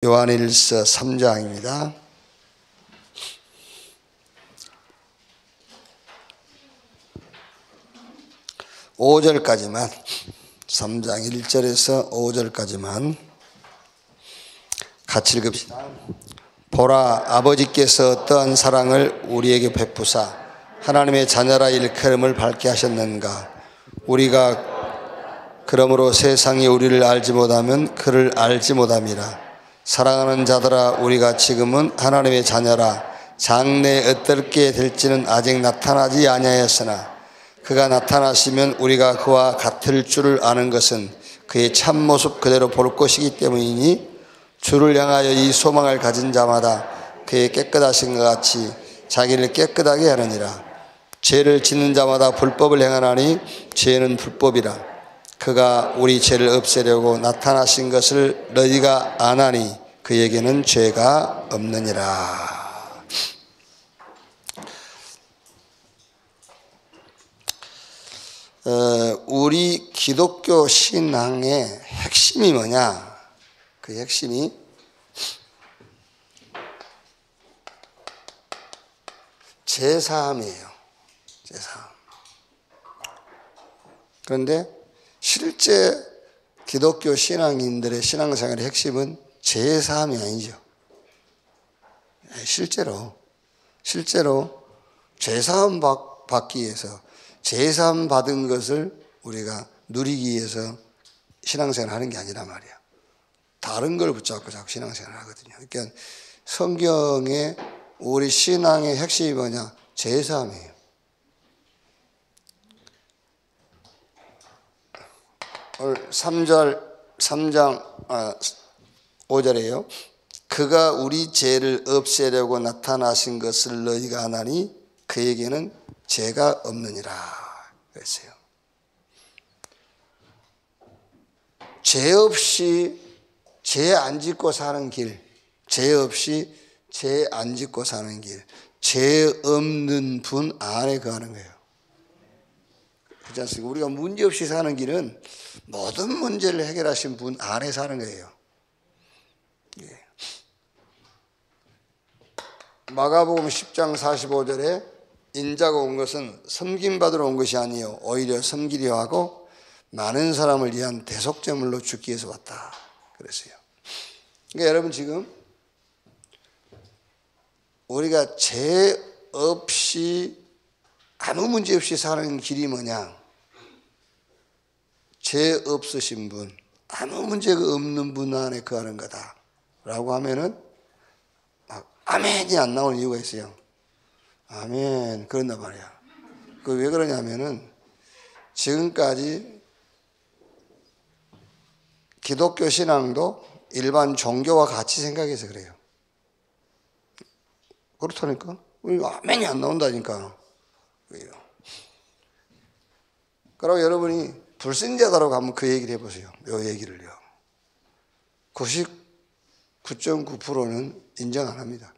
요한일서 3장입니다. (5절까지만) 3장 1절에서 5절까지만 같이 읽읍시다. 보라, 아버지께서 어떠한 사랑을 우리에게 베푸사 하나님의 자녀라 일컬음을 밝게 하셨는가. 우리가 그러므로 세상이 우리를 알지 못하면 그를 알지 못함이라. 사랑하는 자들아, 우리가 지금은 하나님의 자녀라. 장래에 어떻게 될지는 아직 나타나지 아니하였으나 그가 나타나시면 우리가 그와 같을 줄을 아는 것은 그의 참모습 그대로 볼 것이기 때문이니, 주를 향하여 이 소망을 가진 자마다 그의 깨끗하신 것 같이 자기를 깨끗하게 하느니라. 죄를 짓는 자마다 불법을 행하나니 죄는 불법이라. 그가 우리 죄를 없애려고 나타나신 것을 너희가 아나니 그에게는 죄가 없느니라. 우리 기독교 신앙의 핵심이 뭐냐? 그 핵심이 제사함이에요. 제사함. 그런데 실제 기독교 신앙인들의 신앙생활의 핵심은 제사함이 아니죠. 실제로 제사함 받기 위해서, 제사함 받은 것을 우리가 누리기 위해서 신앙생활 하는 게 아니란 말이야. 다른 걸 붙잡고 자꾸 신앙생활 하거든요. 그러니까 성경에 우리 신앙의 핵심이 뭐냐? 제사함이에요. 오늘 3장 5절에요. 그가 우리 죄를 없애려고 나타나신 것을 너희가 아나니 그에게는 죄가 없느니라 그랬어요. 죄 없이 죄 안 짓고 사는 길, 죄 없이 죄 안 짓고 사는 길, 죄 없는 분 안에 거하는 거예요. 그렇지 않습니까? 우리가 문제 없이 사는 길은 모든 문제를 해결하신 분 안에 사는 거예요. 예. 마가복음 10장 45절에 인자가 온 것은 섬김받으러 온 것이 아니요 오히려 섬기려 하고 많은 사람을 위한 대속제물로 죽기 위해서 왔다 그랬어요. 그러니까 여러분, 지금 우리가 죄 없이 아무 문제 없이 사는 길이 뭐냐? 죄 없으신 분, 아무 문제가 없는 분 안에 거하는 거다 라고 하면은 막 아멘이 안 나오는 이유가 있어요. 아멘 그런단 말이야. 그 왜 그러냐면은 지금까지 기독교 신앙도 일반 종교와 같이 생각해서 그래요. 그렇다니까. 아멘이 안 나온다니까. 그러고 여러분이 불신자다라고 하면 그 얘기를 해보세요. 이 얘기를요. 99.9%는 인정 안 합니다.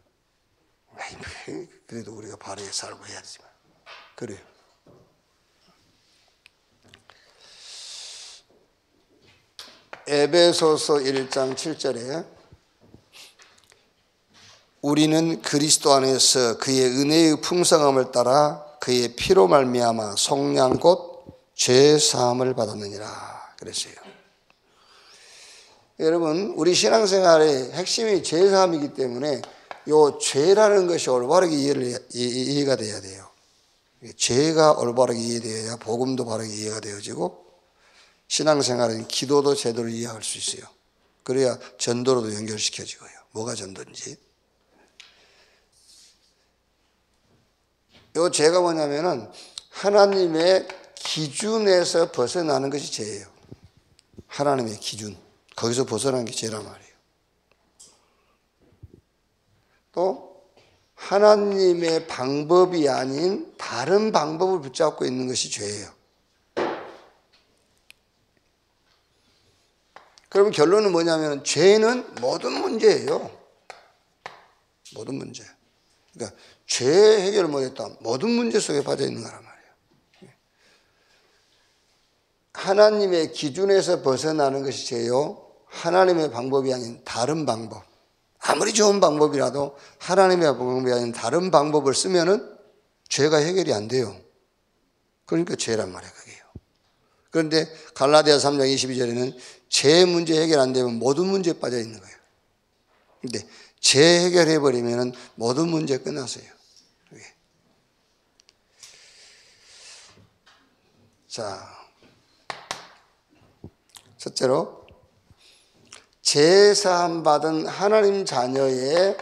그래도 우리가 바르게 살고 해야 되지만. 그래요. 에베소서 1장 7절에 우리는 그리스도 안에서 그의 은혜의 풍성함을 따라 그의 피로 말미암아 속량 곧 죄 사함을 받았느니라 그랬어요. 여러분, 우리 신앙생활의 핵심이 죄 사함이기 때문에 요 죄라는 것이 올바르게 이해가 돼야 돼요. 죄가 올바르게 이해되어야 복음도 바르게 이해가 되어지고 신앙생활은 기도도 제대로 이해할 수 있어요. 그래야 전도로도 연결시켜지고요. 뭐가 전도인지. 요 죄가 뭐냐면은 하나님의 기준에서 벗어나는 것이 죄예요. 하나님의 기준. 거기서 벗어나는 게 죄란 말이에요. 또 하나님의 방법이 아닌 다른 방법을 붙잡고 있는 것이 죄예요. 그러면 결론은 뭐냐면 죄는 모든 문제예요. 모든 문제. 그러니까 죄 해결을 못했다. 모든 문제 속에 빠져 있는 거란 말이에요. 하나님의 기준에서 벗어나는 것이 죄요. 하나님의 방법이 아닌 다른 방법. 아무리 좋은 방법이라도 하나님의 방법이 아닌 다른 방법을 쓰면은 죄가 해결이 안 돼요. 그러니까 죄란 말이에요, 그게요. 그런데 갈라디아 3장 22절에는 죄 문제 해결 안 되면 모든 문제에 빠져 있는 거예요. 근데 죄 해결해 버리면은 모든 문제 끝났어요. 자, 첫째로 제사함 받은 하나님 자녀의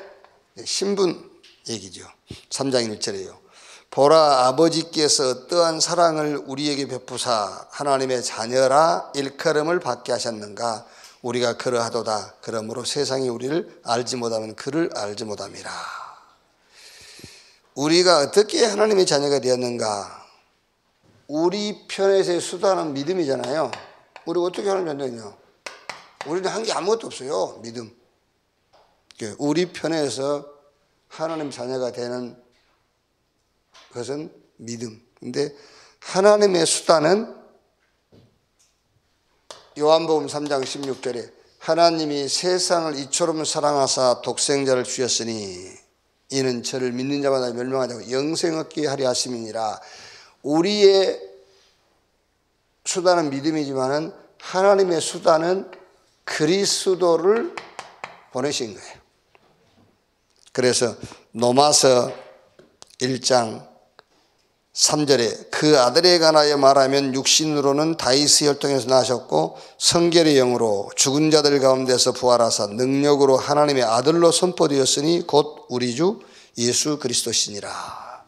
신분 얘기죠. 3장 1절에요. 보라, 아버지께서 어떠한 사랑을 우리에게 베푸사 하나님의 자녀라 일컬음을 받게 하셨는가. 우리가 그러하도다. 그러므로 세상이 우리를 알지 못하면 그를 알지 못함이라. 우리가 어떻게 하나님의 자녀가 되었는가. 우리 편에서의 수단은 믿음이잖아요. 우리가 어떻게 하나님의 자녀냐. 우리는 한 게 아무것도 없어요. 믿음. 우리 편에서 하나님 자녀가 되는 것은 믿음. 근데 하나님의 수단은 요한복음 3장 16절에 하나님이 세상을 이처럼 사랑하사 독생자를 주셨으니 이는 저를 믿는 자마다 멸망하지 않고 영생 얻게 하려 하심이니라. 우리의 수단은 믿음이지만은 하나님의 수단은 그리스도를 보내신 거예요. 그래서 로마서 1장 3절에 그 아들에 관하여 말하면 육신으로는 다윗의 혈통에서 나셨고 성결의 영으로 죽은 자들 가운데서 부활하사 능력으로 하나님의 아들로 선포되었으니 곧 우리 주 예수 그리스도시니라.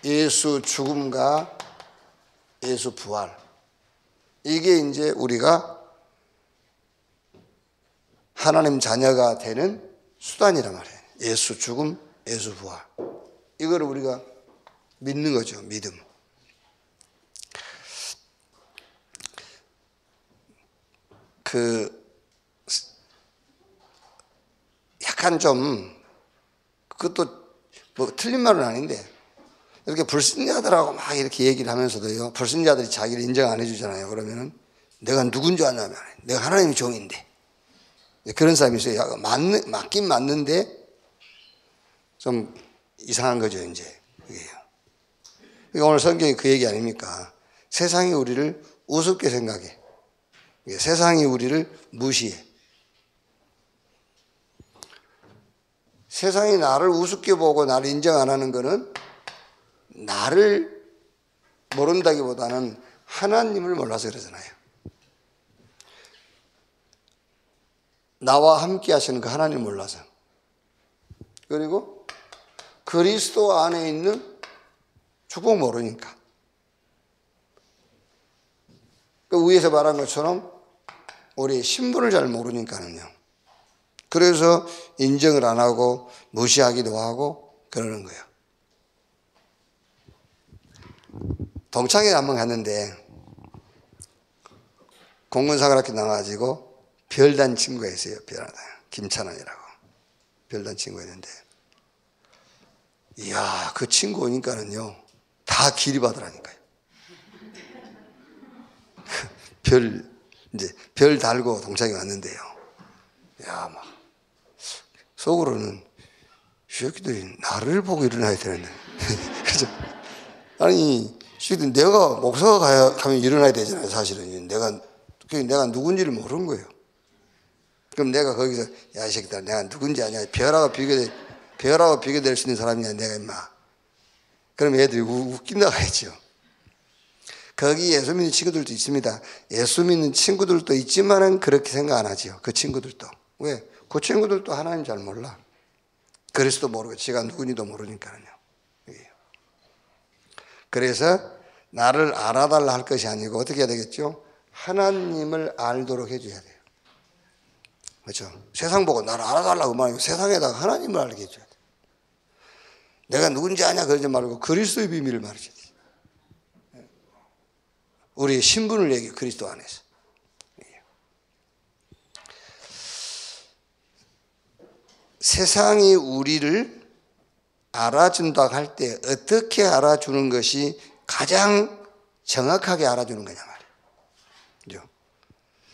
예수 죽음과 예수 부활, 이게 이제 우리가 하나님 자녀가 되는 수단이란 말이에요. 예수 죽음, 예수 부활. 이걸 우리가 믿는 거죠. 믿음. 약간 좀 그것도 뭐 틀린 말은 아닌데 이렇게 불신자들하고 막 이렇게 얘기를 하면서도요, 불신자들이 자기를 인정 안 해주잖아요. 그러면은 내가 누군 줄 아냐면 내가 하나님의 종인데, 그런 사람이 있어요. 맞긴 맞는데 좀 이상한 거죠, 이제. 그게요. 그러니까 오늘 성경이 그 얘기 아닙니까? 세상이 우리를 우습게 생각해. 세상이 우리를 무시해. 세상이 나를 우습게 보고 나를 인정 안 하는 거는 나를 모른다기보다는 하나님을 몰라서 그러잖아요. 나와 함께 하시는 그 하나님을 몰라서. 그리고 그리스도 안에 있는 축복 모르니까. 그 위에서 말한 것처럼 우리의 신분을 잘 모르니까는요. 그래서 인정을 안 하고 무시하기도 하고 그러는 거예요. 동창회 한번 갔는데 공군사관학교 나와가지고 별단 친구가 있어요. 김찬원이라고. 별단 친구가 있는데, 이야, 그 친구 오니까는요 다 기립하더라니까요. 별 달고 동창회 왔는데요. 야, 막 속으로는 이 새끼들이 나를 보고 일어나야 되는데. 그죠? 아니, 내가 목사가 가면 일어나야 되잖아요. 사실은 내가 누군지를 모르는 거예요. 그럼 내가 거기서 야, 이 새끼들 내가 누군지 아냐, 별하고 비교될 수 있는 사람이냐 내가 임마. 그럼 애들이 웃긴다고 했죠. 거기 예수 믿는 친구들도 있습니다. 예수 믿는 친구들도 있지만은 그렇게 생각 안 하죠. 그 친구들도. 왜? 그 친구들도 하나님 잘 몰라. 그리스도 모르고 지가 누군지도 모르니까요. 그래서 나를 알아달라 할 것이 아니고 어떻게 해야 되겠죠? 하나님을 알도록 해줘야 돼요. 그렇죠? 세상 보고 나를 알아달라고 말하고 세상에다가 하나님을 알게 해줘야 돼요. 내가 누군지 아냐 그러지 말고 그리스도의 비밀을 말해줘야 돼요. 우리의 신분을 얘기해, 그리스도 안에서. 세상이 우리를 알아준다고 할 때 어떻게 알아주는 것이 가장 정확하게 알아주는 거냐 말이에요. 그죠?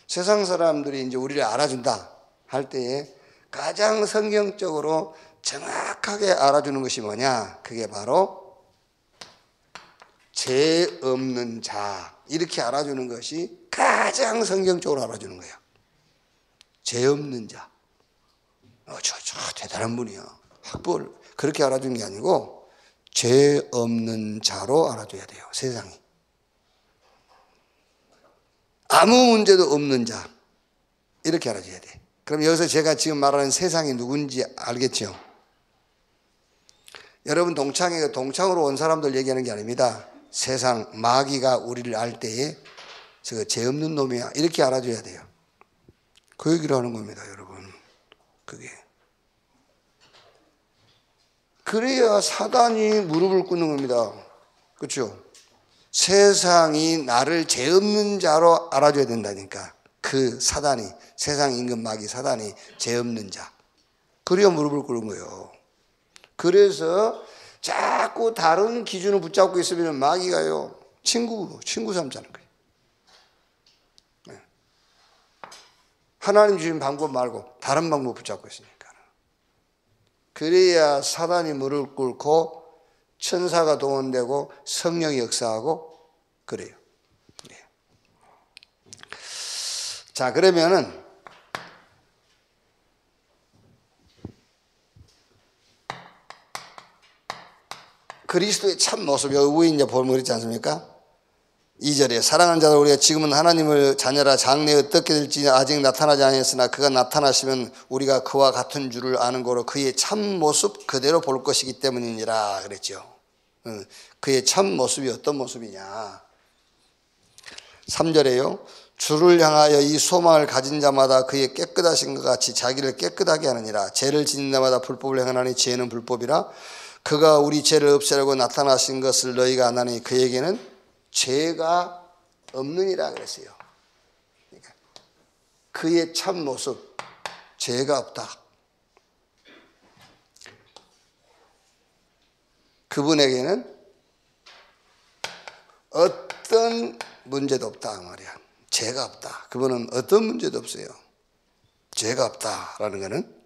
세상 사람들이 이제 우리를 알아준다. 할 때에 가장 성경적으로 정확하게 알아주는 것이 뭐냐? 그게 바로 죄 없는 자, 이렇게 알아주는 것이 가장 성경적으로 알아주는 거예요. 죄 없는 자. 저 대단한 분이야. 학벌 그렇게 알아주는 게 아니고 죄 없는 자로 알아줘야 돼요. 세상이. 아무 문제도 없는 자, 이렇게 알아줘야 돼. 그럼 여기서 제가 지금 말하는 세상이 누군지 알겠죠? 여러분 동창으로 온 사람들 얘기하는 게 아닙니다. 세상 마귀가 우리를 알 때에 저 죄 없는 놈이야, 이렇게 알아줘야 돼요. 그 얘기를 하는 겁니다, 여러분. 그게. 그래야 사단이 무릎을 꿇는 겁니다. 그렇죠? 세상이 나를 죄 없는 자로 알아줘야 된다니까. 그 사단이, 세상 임금 마귀 사단이 죄 없는 자. 그래야 무릎을 꿇는 거예요. 그래서 자꾸 다른 기준을 붙잡고 있으면 마귀가요, 친구 삼자는 거예요. 네. 하나님 주신 방법 말고 다른 방법 붙잡고 있으니까. 그래야 사단이 무릎을 꿇고 천사가 동원되고 성령이 역사하고 그래요. 네. 자, 그러면은 그리스도의 참 모습, 여기 이제 보면 그렇지 않습니까? 2절에 사랑하는 자들, 우리가 지금은 하나님을 자녀라 장래에 어떻게 될지 아직 나타나지 않았으나 그가 나타나시면 우리가 그와 같은 줄을 아는 거로 그의 참 모습 그대로 볼 것이기 때문이니라 그랬죠. 그의 참 모습이 어떤 모습이냐. 3절에요. 주를 향하여 이 소망을 가진 자마다 그의 깨끗하신 것 같이 자기를 깨끗하게 하느니라. 죄를 지닌 자마다 불법을 행하나니 죄는 불법이라. 그가 우리 죄를 없애려고 나타나신 것을 너희가 아나니 그에게는 죄가 없느니라 그랬어요. 그러니까 그의 참 모습, 죄가 없다. 그분에게는 어떤 문제도 없다 말이야. 죄가 없다. 그분은 어떤 문제도 없어요. 죄가 없다라는 것은.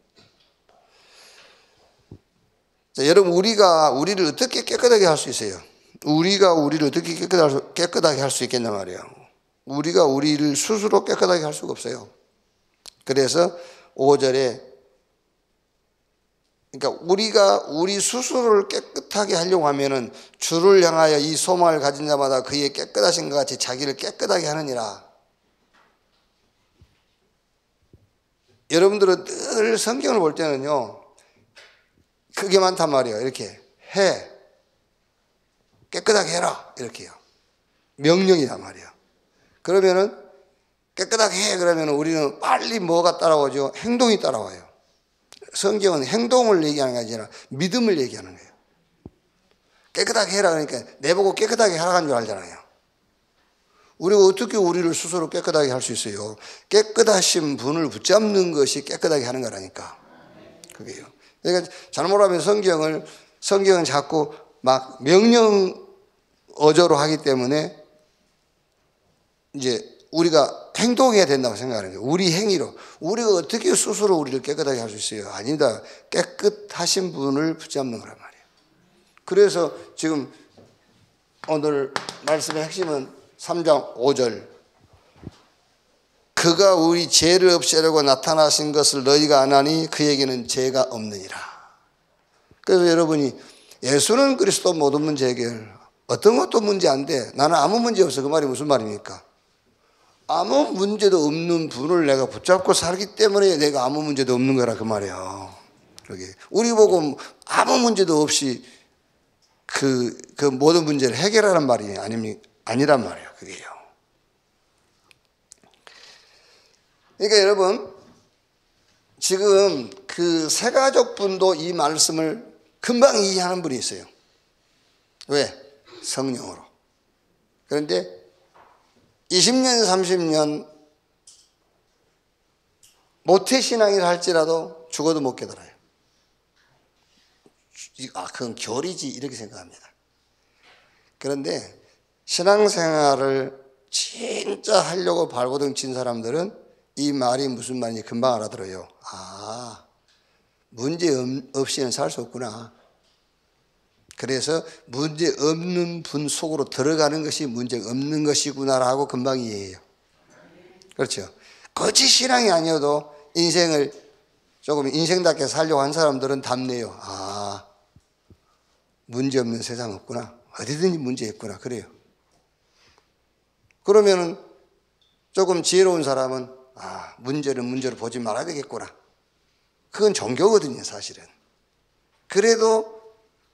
자, 여러분, 우리를 어떻게 깨끗하게 할 수 있어요? 우리가 우리를 어떻게 깨끗하게 할 수 있겠냐 말이에요. 우리가 우리를 스스로 깨끗하게 할 수가 없어요. 그래서 5절에, 그러니까 우리가 우리 스스로를 깨끗하게 하려고 하면은 주를 향하여 이 소망을 가진 자마다 그의 깨끗하신 것 같이 자기를 깨끗하게 하느니라. 여러분들은 늘 성경을 볼 때는요, 그게 많단 말이에요. 이렇게 해. 깨끗하게 해라. 이렇게요. 명령이란 말이에요. 그러면은 깨끗하게 해. 그러면 우리는 빨리 뭐가 따라오죠? 행동이 따라와요. 성경은 행동을 얘기하는 게 아니라 믿음을 얘기하는 거예요. 깨끗하게 해라. 그러니까 내보고 깨끗하게 하라는 줄 알잖아요. 우리가 어떻게 우리를 스스로 깨끗하게 할 수 있어요? 깨끗하신 분을 붙잡는 것이 깨끗하게 하는 거라니까. 그게요. 그러니까 잘못하면 성경은 자꾸 막 명령 어조로 하기 때문에 이제 우리가 행동해야 된다고 생각하는 거예요. 우리 행위로. 우리가 어떻게 스스로 우리를 깨끗하게 할 수 있어요? 아니다. 깨끗하신 분을 붙잡는 거란 말이에요. 그래서 지금 오늘 말씀의 핵심은 3장 5절. 그가 우리 죄를 없애려고 나타나신 것을 너희가 아나니 그에게는 죄가 없느니라. 그래서 여러분이 예수는 그리스도 모든 문제 해결. 어떤 것도 문제 안 돼. 나는 아무 문제 없어. 그 말이 무슨 말입니까? 아무 문제도 없는 분을 내가 붙잡고 살기 때문에 내가 아무 문제도 없는 거라 그 말이에요. 그러게. 우리 보고 아무 문제도 없이 그 모든 문제를 해결하는 말이 아니란 말이에요. 그게요. 그러니까 여러분, 지금 그 세가족분도 이 말씀을 금방 이해하는 분이 있어요. 왜? 성령으로. 그런데 20년, 30년 모태신앙이라 할지라도 죽어도 못 깨달아요. 그건 교리지 이렇게 생각합니다. 그런데 신앙생활을 진짜 하려고 발버둥 친 사람들은 이 말이 무슨 말인지 금방 알아들어요. 아, 문제 없이는 살 수 없구나. 그래서 문제 없는 분 속으로 들어가는 것이 문제 없는 것이구나라고 금방 이해해요. 그렇죠. 거짓 신앙이 아니어도 인생을 조금 인생답게 살려고 한 사람들은 답네요. 아, 문제 없는 세상 없구나. 어디든지 문제 있구나. 그래요. 그러면은 조금 지혜로운 사람은 아, 문제를 문제로 보지 말아야 되겠구나. 그건 종교거든요, 사실은. 그래도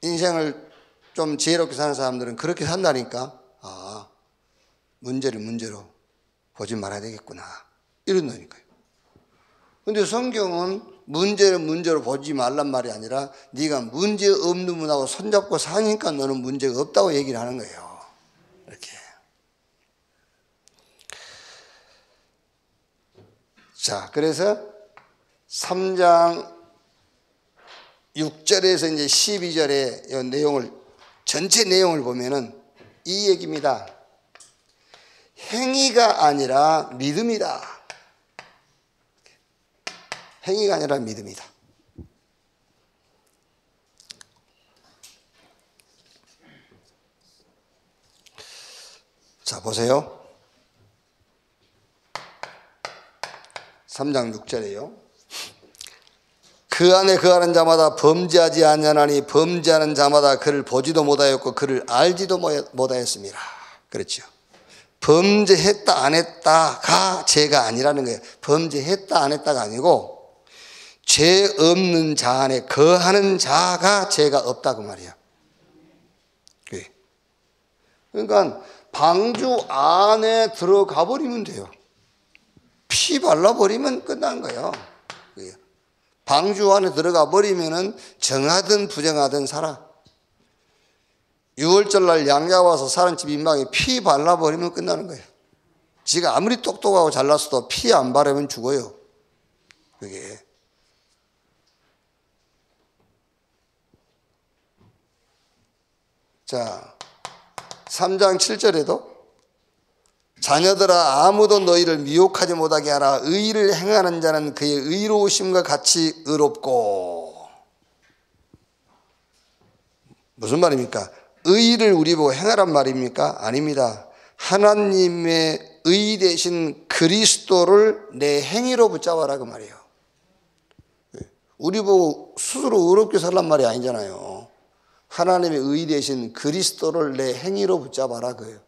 인생을 좀 지혜롭게 사는 사람들은 그렇게 산다니까 아, 문제를 문제로 보지 말아야 되겠구나. 이런다니까요. 근데 성경은 문제를 문제로 보지 말란 말이 아니라 네가 문제 없는 분하고 손잡고 사니까 너는 문제가 없다고 얘기를 하는 거예요. 이렇게. 자, 그래서 3장 6절에서 이제 12절의 이 내용을, 전체 내용을 보면은 이 얘기입니다. 행위가 아니라 믿음이다. 행위가 아니라 믿음이다. 자, 보세요. 3장 6절이에요. 그 안에 거하는 자마다 범죄하지 아니하나니 범죄하는 자마다 그를 보지도 못하였고 그를 알지도 못하였습니다. 그렇죠. 범죄했다 안 했다가 죄가 아니라는 거예요. 범죄했다 안 했다가 아니고 죄 없는 자 안에 거하는 자가 죄가 없다 그 말이야. 그러니까 방주 안에 들어가 버리면 돼요. 피 발라버리면 끝난 거예요. 방주 안에 들어가 버리면은 정하든 부정하든 살아. 6월절 날 양가 와서 사는 집 인방에 피 발라버리면 끝나는 거예요. 지가 아무리 똑똑하고 잘났어도 피 안 바르면 죽어요. 그게. 자, 3장 7절에도 자녀들아 아무도 너희를 미혹하지 못하게 하라. 의를 행하는 자는 그의 의로우심과 같이 의롭고. 무슨 말입니까? 의를 우리 보고 행하란 말입니까? 아닙니다. 하나님의 의 대신 그리스도를 내 행위로 붙잡아라 그 말이에요. 우리 보고 스스로 의롭게 살란 말이 아니잖아요. 하나님의 의 대신 그리스도를 내 행위로 붙잡아라 그예요.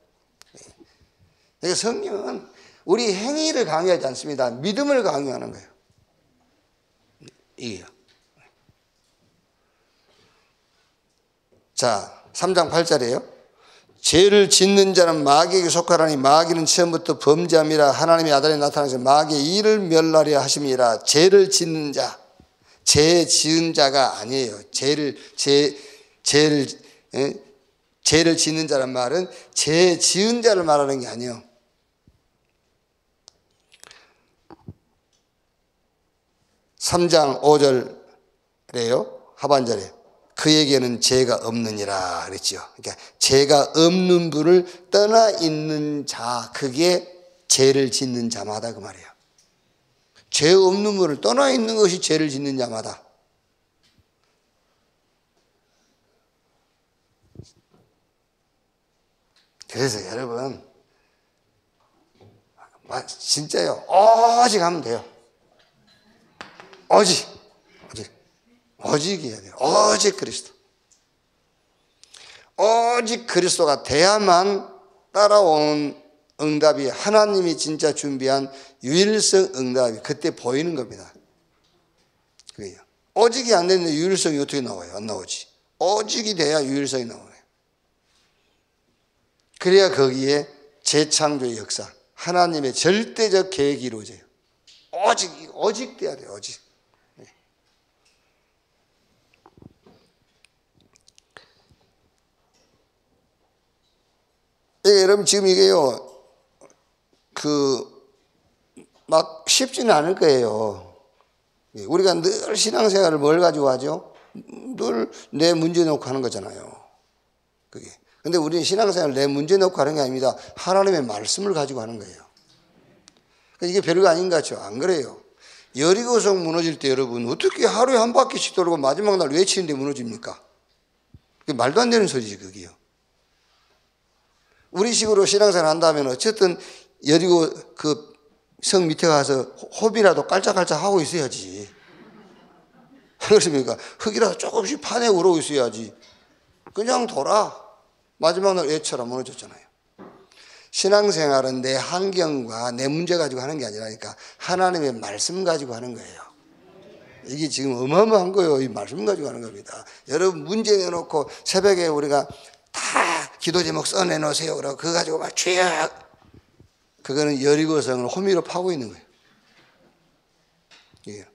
그러니까 성경은 우리 행위를 강요하지 않습니다. 믿음을 강요하는 거예요. 이게요. 자, 3장 8절이에요. 죄를 짓는 자는 마귀에게 속하라니 마귀는 처음부터 범죄함이라 하나님의 아들이 나타나서 마귀의 일을 멸하려 하심이라. 죄를 짓는 자, 죄 지은 자가 아니에요. 죄를 짓는 자란 말은 죄 지은 자를 말하는 게 아니에요. (3장 5절에요) 하반절에 그에게는 죄가 없느니라 그랬죠. 그러니까 죄가 없는 분을 떠나 있는 자, 그게 죄를 짓는 자마다 그 말이에요. 죄 없는 분을 떠나 있는 것이 죄를 짓는 자마다. 그래서 여러분 진짜요, 오직 하면 돼요. 오직 해야 돼요. 오직 그리스도. 오직 그리스도가 돼야만 따라오는 응답이 하나님이 진짜 준비한 유일성 응답이 그때 보이는 겁니다. 그게요. 오직이 안 되는데 유일성이 어떻게 나와요? 안 나오지. 오직이 돼야 유일성이 나오네요. 그래야 거기에 재창조의 역사, 하나님의 절대적 계획이 이루어져요. 오직 돼야 돼요. 오직. 여러분 지금 이게요, 막 쉽지는 않을 거예요. 우리가 늘 신앙생활을 뭘 가지고 하죠? 늘 내 문제 놓고 하는 거잖아요. 그게. 근데 우리는 신앙생활을 내 문제 놓고 하는 게 아닙니다. 하나님의 말씀을 가지고 하는 거예요. 이게 별거 아닌 것 같죠? 안 그래요. 여리고성 무너질 때 여러분 어떻게 하루에 한 바퀴씩 돌고 마지막 날 외치는데 무너집니까? 그게 말도 안 되는 소리지 그게요. 우리식으로 신앙생활 한다면 어쨌든 여리고 그 성 밑에 가서 호비라도 깔짝깔짝 하고 있어야지. 그렇습니까? 흙이라도 조금씩 파내 우러고 있어야지. 그냥 돌아. 마지막 날 외쳐라 무너졌잖아요. 신앙생활은 내 환경과 내 문제 가지고 하는 게 아니라니까 하나님의 말씀 가지고 하는 거예요. 이게 지금 어마어마한 거예요. 이 말씀 가지고 하는 겁니다. 여러분 문제 내놓고 새벽에 우리가 다 기도 제목 써내놓으세요. 그러고 그거 가지고 막 죄악. 그거는 여리고성을 호미로 파고 있는 거예요. 예.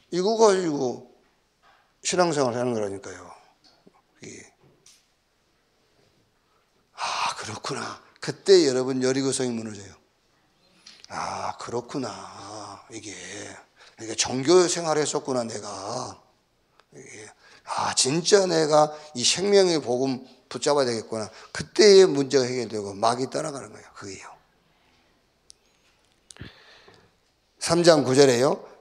이거 가지고 신앙생활 하는 거라니까요. 예. 아, 그렇구나. 그때 여러분 여리고성이 무너져요. 아, 그렇구나. 이게 종교 생활했었구나, 내가. 이게, 아, 진짜 내가 이 생명의 복음 붙잡아야 되겠구나. 그때의 문제가 해결되고 막이 떠나가는 거예요. 그게요. 3장 9절에요.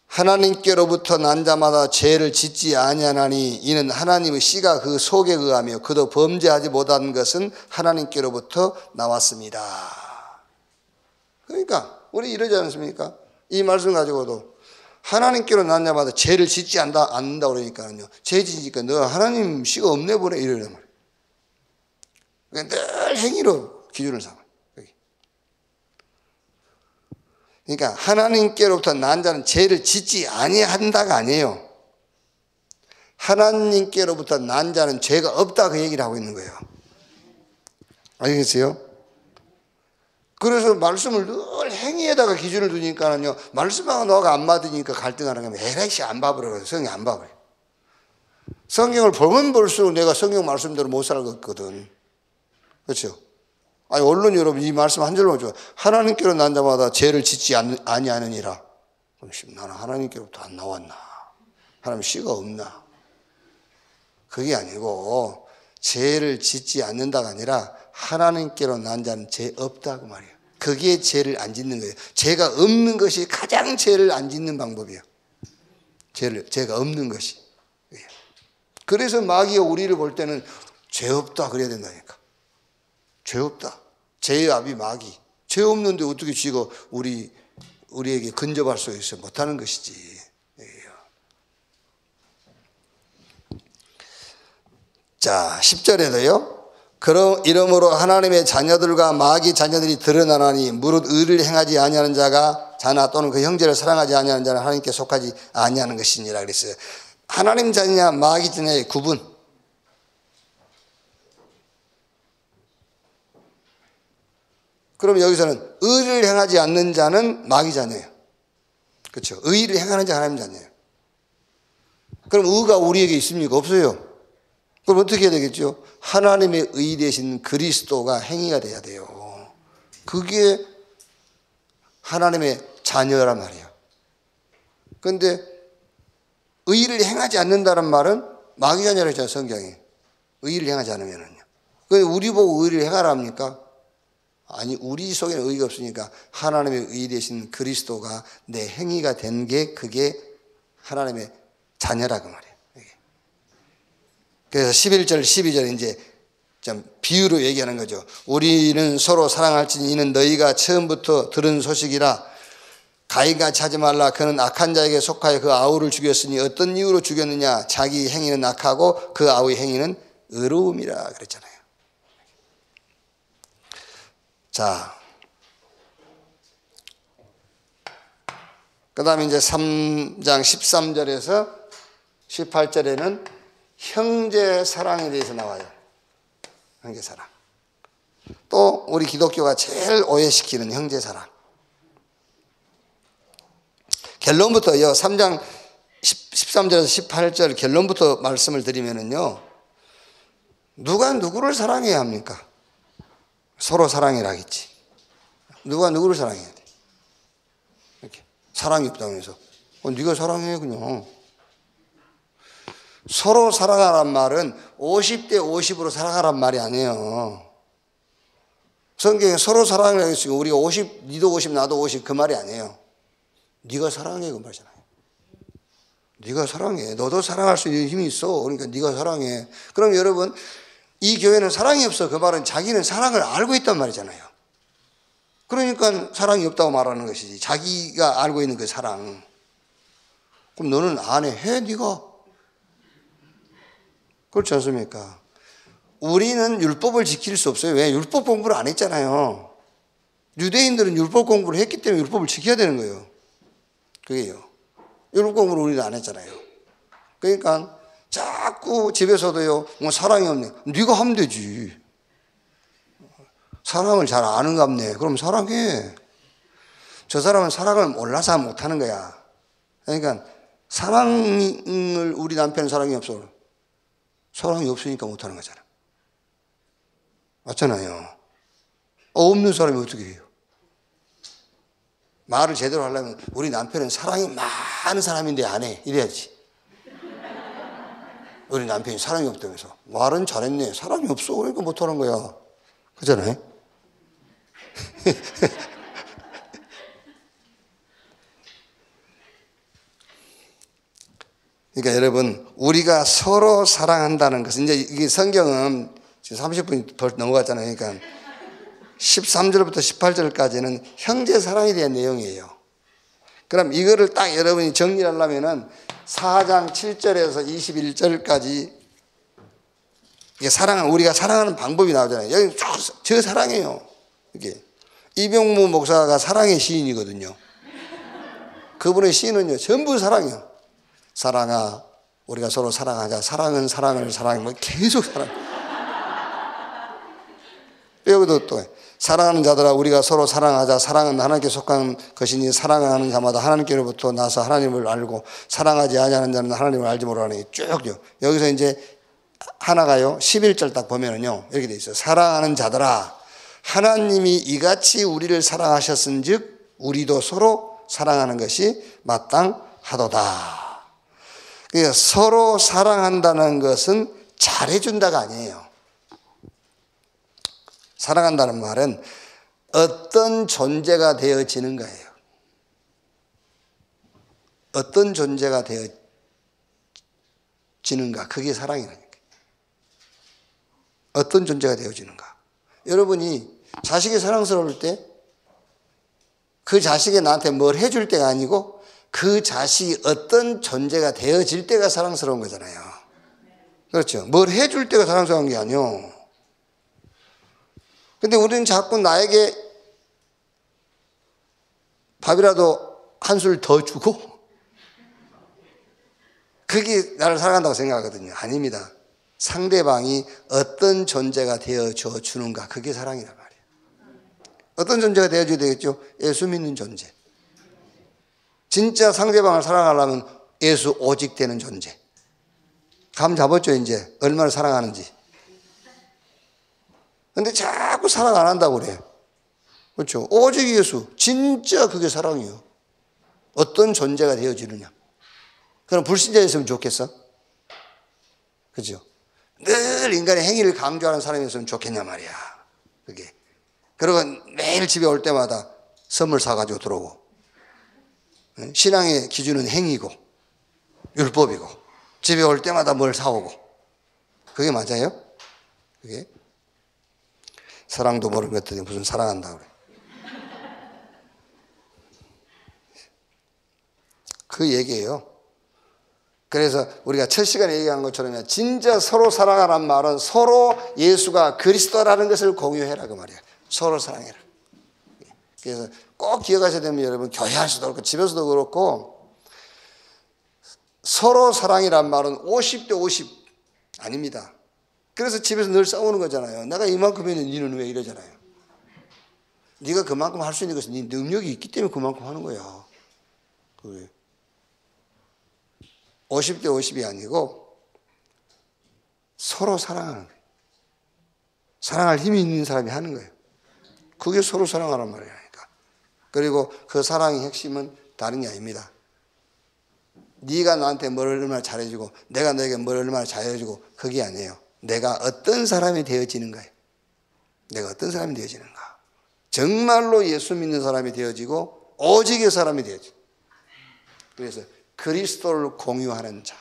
하나님께로부터 난 자마다 죄를 짓지 아니하나니 이는 하나님의 씨가 그 속에 의하며 그도 범죄하지 못한 것은 하나님께로부터 나왔습니다. 그러니까 우리 이러지 않습니까? 이 말씀 가지고도 하나님께로 난 자마다 죄를 짓지 않는다 그러니까요. 죄 짓니까 너 하나님 씨가 없네 보네 이러란 말이에요. 그러니까 늘 행위로 기준을 삼아요. 그러니까 하나님께로부터 난 자는 죄를 짓지 아니한다가 아니에요. 하나님께로부터 난 자는 죄가 없다 그 얘기를 하고 있는 거예요. 알겠어요? 그래서 말씀을 늘 행위에다가 기준을 두니까는요, 말씀하고 너가 안 맞으니까 갈등하는 거면 에라이씨 안 봐버려요. 성경 안 봐버려요. 성경을 보면 볼수록 내가 성경 말씀대로 못 살거든. 그렇죠? 아니, 언론 여러분, 이 말씀 한 줄만 줘. 하나님께로 난 자마다 죄를 짓지 아니하느니라. 그럼 나는 하나님께로부터 안 나왔나? 하나님 씨가 없나? 그게 아니고, 죄를 짓지 않는다가 아니라, 하나님께로 난 자는 죄 없다고 말이에요. 그게 죄를 안 짓는 거예요. 죄가 없는 것이 가장 죄를 안 짓는 방법이에요. 죄가 없는 것이. 그래서 마귀가 우리를 볼 때는 죄 없다 그래야 된다니까. 죄 없다. 죄의 압이 마귀. 죄 없는데 어떻게 쥐가 우리에게 근접할 수 있어? 못하는 것이지. 자, 10절에도요. 이러므로 하나님의 자녀들과 마귀 자녀들이 드러나나니 무릇 의를 행하지 아니하는 자가 자나 또는 그 형제를 사랑하지 아니하는 자는 하나님께 속하지 아니하는 것이니라 그랬어요. 하나님 자녀냐 마귀 자녀의 구분. 그럼 여기서는 의를 행하지 않는 자는 마귀 자녀예요. 그렇죠? 의를 행하는 자 하나님 자녀예요. 그럼 의가 우리에게 있습니까? 없어요. 그럼 어떻게 해야 되겠죠? 하나님의 의 되신 그리스도가 행위가 돼야 돼요. 그게 하나님의 자녀란 말이에요. 그런데 의를 행하지 않는다는 말은 마귀 자녀라고 했잖아요, 성경이. 의를 행하지 않으면은요. 그런데 우리 보고 의를 행하라 합니까? 아니, 우리 속에는 의가 없으니까 하나님의 의 되신 그리스도가 내 행위가 된 게 그게 하나님의 자녀라고 말이에요. 그래서 11절, 12절 이제 좀 비유로 얘기하는 거죠. 우리는 서로 사랑할지니 이는 너희가 처음부터 들은 소식이라. 가인같이 하지 말라. 그는 악한 자에게 속하여 그 아우를 죽였으니 어떤 이유로 죽였느냐. 자기 행위는 악하고 그 아우의 행위는 의로움이라 그랬잖아요. 자, 그 다음에 이제 3장 13절에서 18절에는 형제 사랑에 대해서 나와요. 형제 사랑. 또 우리 기독교가 제일 오해시키는 형제 사랑. 결론부터요. 3장 13절에서 18절 결론부터 말씀을 드리면은요. 누가 누구를 사랑해야 합니까? 서로 사랑해라겠지. 누가 누구를 사랑해야 돼? 이렇게 사랑이 없다면서. 네가 사랑해 그냥. 서로 사랑하란 말은 50대 50으로 사랑하란 말이 아니에요. 성경에 서로 사랑하라고 했으니까 우리가 50, 니도 50, 나도 50 그 말이 아니에요. 네가 사랑해 그 말이잖아요. 네가 사랑해. 너도 사랑할 수 있는 힘이 있어. 그러니까 네가 사랑해. 그럼 여러분, 이 교회는 사랑이 없어. 그 말은 자기는 사랑을 알고 있단 말이잖아요. 그러니까 사랑이 없다고 말하는 것이지. 자기가 알고 있는 그 사랑. 그럼 너는 안 해. 해 네가. 그렇지 않습니까? 우리는 율법을 지킬 수 없어요. 왜? 율법 공부를 안 했잖아요. 유대인들은 율법 공부를 했기 때문에 율법을 지켜야 되는 거예요. 그게요. 율법 공부를 우리는 안 했잖아요. 그러니까 자꾸 집에서도요, 뭐 사랑이 없네. 네가 하면 되지. 사랑을 잘 아는갑네. 그럼 사랑해. 저 사람은 사랑을 몰라서 못하는 거야. 그러니까 사랑을 우리 남편은 사랑이 없어. 사랑이 없으니까 못하는 거잖아. 맞잖아요. 없는 사람이 어떻게 해요? 말을 제대로 하려면 우리 남편은 사랑이 많은 사람인데 안 해. 이래야지. 우리 남편이 사랑이 없다면서. 말은 잘했네. 사랑이 없어. 그러니까 못하는 거야. 그잖아요. 그러니까 여러분, 우리가 서로 사랑한다는 것은, 이제 이게 성경은 지금 30분이 벌써 넘어갔잖아요. 그러니까 13절부터 18절까지는 형제 사랑에 대한 내용이에요. 그럼 이거를 딱 여러분이 정리하려면은 4장 7절에서 21절까지 이게 우리가 사랑하는 방법이 나오잖아요. 여기 저 사랑해요. 이게 이병무 목사가 사랑의 시인이거든요. 그분의 시는요 전부 사랑이에요. 사랑아, 우리가 서로 사랑하자. 사랑은 사랑을 사랑해. 뭐 계속 사랑. 여기도 또 사랑하는 자들아 우리가 서로 사랑하자. 사랑은 하나님께 속한 것이니 사랑하는 자마다 하나님께로부터 나서 하나님을 알고 사랑하지 아니하는 자는 하나님을 알지 못하니 쭉요. 여기서 이제 하나가요 11절 딱 보면은요 이렇게 돼 있어요. 사랑하는 자들아 하나님이 이같이 우리를 사랑하셨은즉 우리도 서로 사랑하는 것이 마땅하도다. 그러니까 서로 사랑한다는 것은 잘해준다가 아니에요. 사랑한다는 말은 어떤 존재가 되어지는 거예요. 어떤 존재가 되어지는가. 그게 사랑이라니까. 어떤 존재가 되어지는가. 여러분이 자식이 사랑스러울 때 그 자식이 나한테 뭘 해줄 때가 아니고 그 자식이 어떤 존재가 되어질 때가 사랑스러운 거잖아요. 그렇죠. 뭘 해줄 때가 사랑스러운 게 아니요. 근데 우리는 자꾸 나에게 밥이라도 한 술 더 주고 그게 나를 사랑한다고 생각하거든요. 아닙니다. 상대방이 어떤 존재가 되어줘 주는가. 그게 사랑이란 말이에요. 어떤 존재가 되어줘야 되겠죠? 예수 믿는 존재. 진짜 상대방을 사랑하려면 예수 오직 되는 존재. 감 잡았죠 이제 얼마나 사랑하는지. 근데 자꾸 사랑 안 한다고 그래. 그렇죠? 오직 예수. 진짜 그게 사랑이에요. 어떤 존재가 되어지느냐. 그럼 불신자였으면 좋겠어? 그죠? 늘 인간의 행위를 강조하는 사람이었으면 좋겠냐 말이야. 그게. 그리고 매일 집에 올 때마다 선물 사가지고 들어오고. 신앙의 기준은 행위고, 율법이고, 집에 올 때마다 뭘 사오고. 그게 맞아요? 그게? 사랑도 모르는 것들이 무슨 사랑한다고 그래. 그 얘기예요. 그래서 우리가 첫 시간에 얘기한 것처럼 진짜 서로 사랑하라는 말은 서로 예수가 그리스도라는 것을 공유해라 그 말이야. 서로 사랑해라. 그래서 꼭 기억하셔야 됩니다. 여러분 교회 안에서도 그렇고 집에서도 그렇고 서로 사랑이란 말은 50대 50 아닙니다. 그래서 집에서 늘 싸우는 거잖아요. 내가 이만큼이면 니는 왜 이러잖아요. 네가 그만큼 할 수 있는 것은 네 능력이 있기 때문에 그만큼 하는 거야. 그래. 50대 50이 아니고 서로 사랑하는 거예요. 사랑할 힘이 있는 사람이 하는 거예요. 그게 서로 사랑하란 말이니까. 그리고 그 사랑의 핵심은 다른 게 아닙니다. 네가 나한테 뭘 얼마나 잘해주고 내가 너에게 뭘 얼마나 잘해주고 그게 아니에요. 내가 어떤 사람이 되어지는가요. 내가 어떤 사람이 되어지는가. 정말로 예수 믿는 사람이 되어지고 오직의 사람이 되어지고, 그래서 그리스도를 공유하는 자,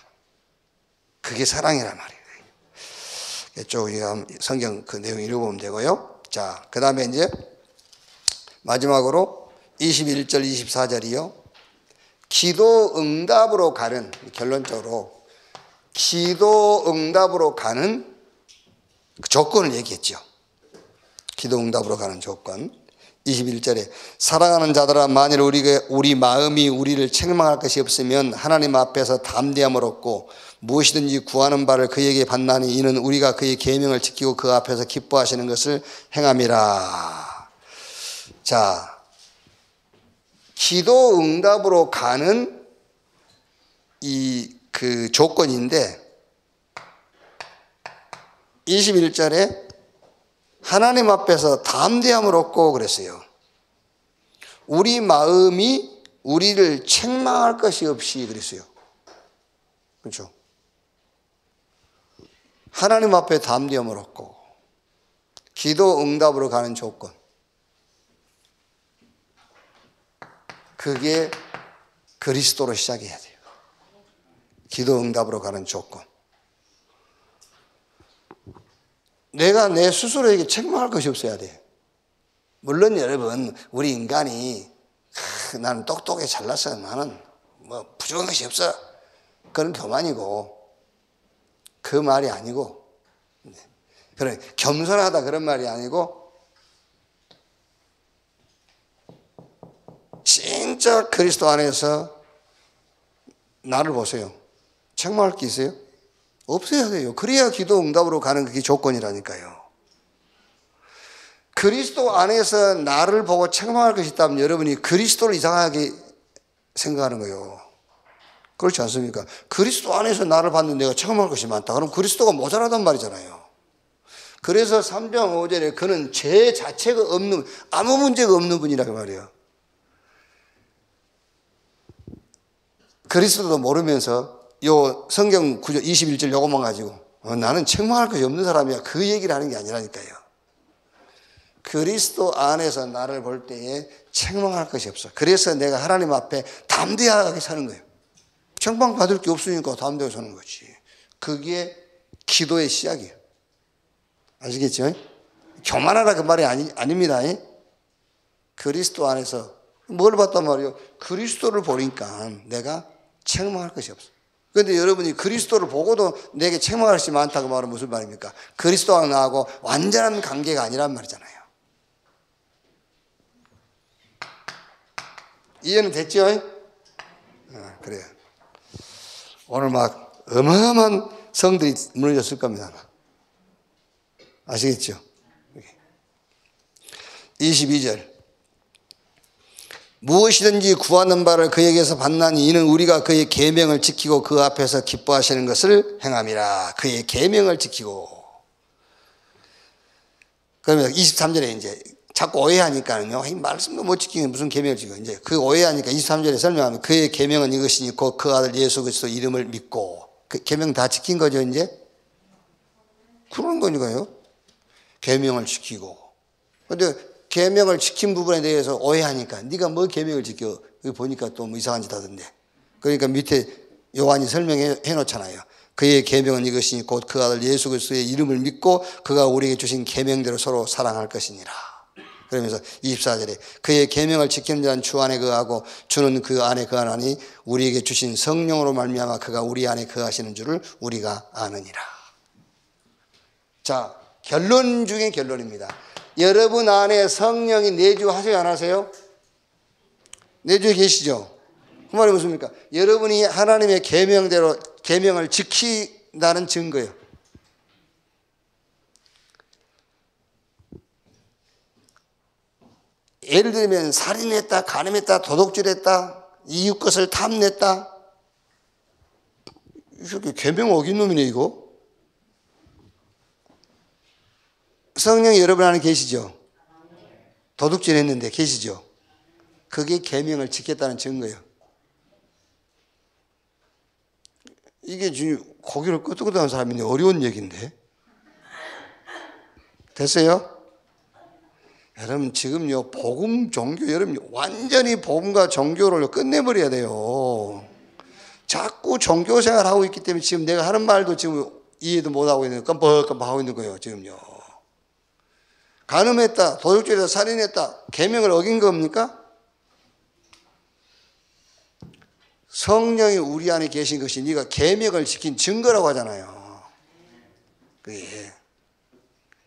그게 사랑이란 말이에요. 이쪽 우리가 성경 그 내용 읽어보면 되고요. 자, 그 다음에 이제 마지막으로 21절 24절이요. 기도 응답으로 가는, 결론적으로 기도 응답으로 가는 그 조건을 얘기했죠. 기도 응답으로 가는 조건. 21절에 사랑하는 자들아, 만일 우리 마음이 우리를 책망할 것이 없으면 하나님 앞에서 담대함을 얻고 무엇이든지 구하는 바를 그에게 받나니 이는 우리가 그의 계명을 지키고 그 앞에서 기뻐하시는 것을 행함이라. 자, 기도 응답으로 가는 그 조건인데 21절에 하나님 앞에서 담대함을 얻고 그랬어요. 우리 마음이 우리를 책망할 것이 없이 그랬어요. 그렇죠? 하나님 앞에 담대함을 얻고 기도 응답으로 가는 조건. 그게 그리스도로 시작해야 돼요. 기도 응답으로 가는 조건. 내가 내 스스로에게 책망할 것이 없어야 돼. 물론 여러분, 우리 인간이 나는 똑똑해 잘났어, 나는 뭐 부족한 것이 없어, 그런 교만이고, 그 말이 아니고, 그래 겸손하다 그런 말이 아니고, 진짜 그리스도 안에서 나를 보세요. 책망할 게 있어요? 없어야 돼요. 그래야 기도 응답으로 가는 그게 조건이라니까요. 그리스도 안에서 나를 보고 책망할 것이 있다면 여러분이 그리스도를 이상하게 생각하는 거예요. 그렇지 않습니까? 그리스도 안에서 나를 봤는데 내가 책망할 것이 많다. 그럼 그리스도가 모자라단 말이잖아요. 그래서 3장 5절에 그는 죄 자체가 없는, 아무 문제가 없는 분이라고 말이에요. 그리스도도 모르면서 요 성경 구절 21절 요것만 가지고 나는 책망할 것이 없는 사람이야, 그 얘기를 하는 게 아니라니까요. 그리스도 안에서 나를 볼 때에 책망할 것이 없어. 그래서 내가 하나님 앞에 담대하게 사는 거예요. 책망받을 게 없으니까 담대하게 사는 거지. 그게 기도의 시작이에요. 아시겠죠? 교만하라 그 말이 아닙니다. 그리스도 안에서 뭘 봤단 말이에요? 그리스도를 보니까 내가 책망할 것이 없어. 그런데 여러분이 그리스도를 보고도 내게 책망할 것이 많다고 말하면 무슨 말입니까? 그리스도와 나하고 완전한 관계가 아니란 말이잖아요. 이해는 됐죠? 그래요. 오늘 막 어마어마한 성들이 무너졌을 겁니다. 아시겠죠? 22절. 무엇이든지 구하는 바를 그에게서 받나니 이는 우리가 그의 계명을 지키고 그 앞에서 기뻐하시는 것을 행함이라. 그의 계명을 지키고. 그러면 23절에 이제 자꾸 오해하니까는요, 이 말씀도 못 지키면 무슨 계명을 지켜. 이제 그 오해하니까 23절에 설명하면 그의 계명은 이것이니 곧 그 아들 예수 그리스도 이름을 믿고. 그 계명 다 지킨 거죠, 이제? 그런 거니까요. 계명을 지키고. 근데 계명을 지킨 부분에 대해서 오해하니까 네가 뭐 계명을 지켜? 여기 보니까 또 뭐 이상한 짓 하던데. 그러니까 밑에 요한이 설명해 놓잖아요. 그의 계명은 이것이니 곧 그 아들 예수 그리스도의 이름을 믿고 그가 우리에게 주신 계명대로 서로 사랑할 것이니라. 그러면서 24절에 그의 계명을 지키는 자는 주 안에 거하고 주는 그 안에 거하나니 우리에게 주신 성령으로 말미암아 그가 우리 안에 거하시는 줄을 우리가 아느니라. 자, 결론 중에 결론입니다. 여러분 안에 성령이 내주하세요, 안 하세요? 내주에 계시죠? 그 말이 무엇입니까? 여러분이 하나님의 계명대로 계명을 지킨다는 증거예요. 예를 들면 살인했다, 간음했다, 도둑질했다, 이웃 것을 탐냈다. 이렇게 계명 어긴 놈이네 이거. 성령이 여러분 안에 계시죠? 도둑질 했는데 계시죠? 그게 계명을 지켰다는 증거예요. 이게 지금 고개를 끄덕끄덕한 사람인데 어려운 얘기인데. 됐어요? 여러분 지금요 복음 종교 여러분 완전히 복음과 종교를 끝내버려야 돼요. 자꾸 종교 생활하고 있기 때문에 지금 내가 하는 말도 지금 이해도 못하고 있는 깜빡깜빡 하고 있는 거예요 지금요. 간음했다, 도둑질했다, 살인했다, 계명을 어긴 겁니까? 성령이 우리 안에 계신 것이 네가 계명을 지킨 증거라고 하잖아요.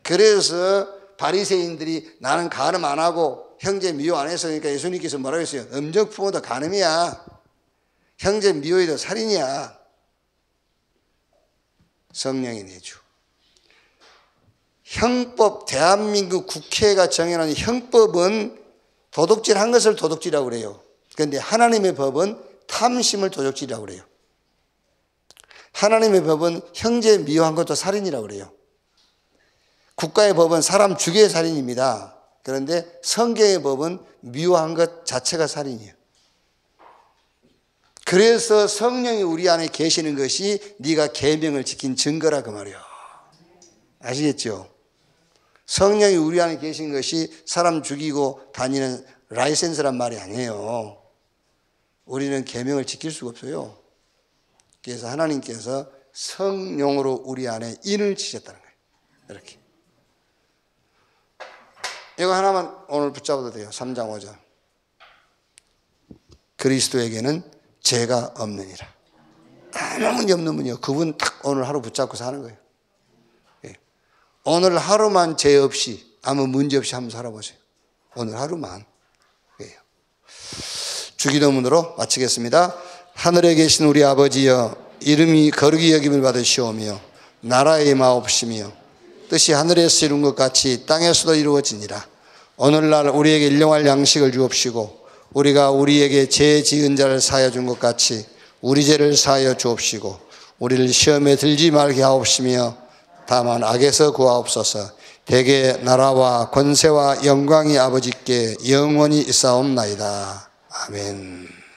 그래서 바리새인들이 나는 간음 안 하고 형제 미워 안 해서 그러니까 예수님께서 뭐라고 했어요? 음적 부모도 간음이야. 형제 미워도 살인이야. 성령이 내주. 형법, 대한민국 국회가 정해놓은 형법은 도둑질한 것을 도둑질이라고 그래요. 그런데 하나님의 법은 탐심을 도둑질이라고 그래요. 하나님의 법은 형제 미워한 것도 살인이라고 그래요. 국가의 법은 사람 죽여야 살인입니다. 그런데 성경의 법은 미워한 것 자체가 살인이에요. 그래서 성령이 우리 안에 계시는 것이 네가 계명을 지킨 증거라 그 말이에요. 아시겠죠? 성령이 우리 안에 계신 것이 사람 죽이고 다니는 라이센스란 말이 아니에요. 우리는 계명을 지킬 수가 없어요. 그래서 하나님께서 성령으로 우리 안에 인을 치셨다는 거예요. 이렇게. 이거 하나만 오늘 붙잡아도 돼요. 3장 5절. 그리스도에게는 죄가 없느니라. 아무 문제 없는 분이요. 그분 딱 오늘 하루 붙잡고 사는 거예요. 오늘 하루만 죄 없이 아무 문제 없이 한번 살아보세요. 오늘 하루만. 주기도문으로 마치겠습니다. 하늘에 계신 우리 아버지여, 이름이 거룩히 여김을 받으시오며 나라의 마옵시며 뜻이 하늘에서 이룬 것 같이 땅에서도 이루어지니라. 오늘날 우리에게 일용할 양식을 주옵시고 우리가 우리에게 죄 지은 자를 사하여 준 것 같이 우리 죄를 사하여 주옵시고 우리를 시험에 들지 말게 하옵시며 다만 악에서 구하옵소서. 대개 나라와 권세와 영광이 아버지께 영원히 있사옵나이다. 아멘.